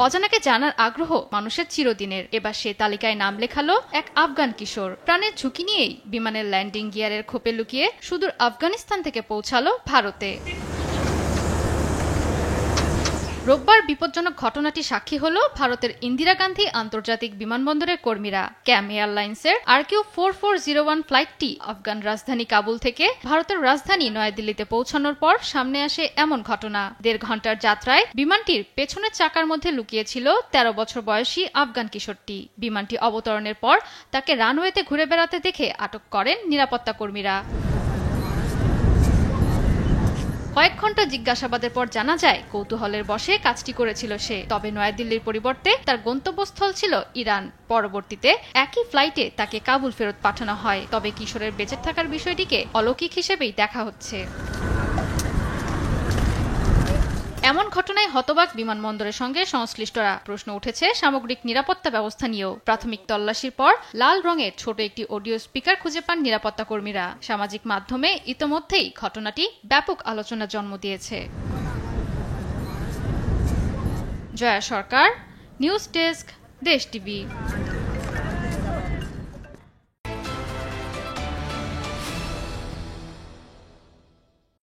অজানাকে জানার আগ্রহ মানুষের চিরদিনের। এবার সে তালিকায় নাম লেখালো এক আফগান কিশোর। প্রাণের ঝুঁকি নিয়েই বিমানের ল্যান্ডিং গিয়ারের খোপে লুকিয়ে সুদূর আফগানিস্তান থেকে পৌঁছালো ভারতে। রোববার বিপজ্জনক ঘটনাটি সাক্ষী হলো ভারতের ইন্দিরা গান্ধী আন্তর্জাতিক বিমানবন্দরের কর্মীরা। ক্যাম এয়ারলাইন্সের RQ4401 ফ্লাইটটি আফগান রাজধানী কাবুল থেকে ভারতের রাজধানী নয়াদিল্লিতে পৌঁছানোর পর সামনে আসে এমন ঘটনা। ১.৫ ঘন্টার যাত্রায় বিমানটির পেছনের চাকার মধ্যে লুকিয়েছিল ১৩ বছর বয়সী আফগান কিশোরটি। বিমানটি অবতরণের পর তাকে রানওয়েতে ঘুরে বেড়াতে দেখে আটক করেন নিরাপত্তা কর্মীরা। কয়েক ঘন্টা জিজ্ঞাসাবাদের পর জানা যায় কৌতূহলের বশে কাজটি করেছিল সে। তবে নয়াদিল্লির পরিবর্তে তার গন্তব্যস্থল ছিল ইরান। পরবর্তীতে একই ফ্লাইটে তাকে কাবুল ফেরত পাঠানো হয়। তবে কিশোরের বেঁচে থাকার বিষয়টিকে অলৌকিক হিসেবেই দেখা হচ্ছে। এমন ঘটনায় হতবাক বিমানবন্দরের সঙ্গে সংশ্লিষ্টরা। প্রশ্ন উঠেছে সামগ্রিক নিরাপত্তা ব্যবস্থা নিয়েও। প্রাথমিক তল্লাশির পর লাল রঙের ছোট একটি অডিও স্পিকার খুঁজে পান নিরাপত্তা কর্মীরা। সামাজিক মাধ্যমে ইতোমধ্যেই ঘটনাটি ব্যাপক আলোচনা জন্ম দিয়েছে। জয়া সরকার, নিউজ ডেস্ক, দেশ টিভি।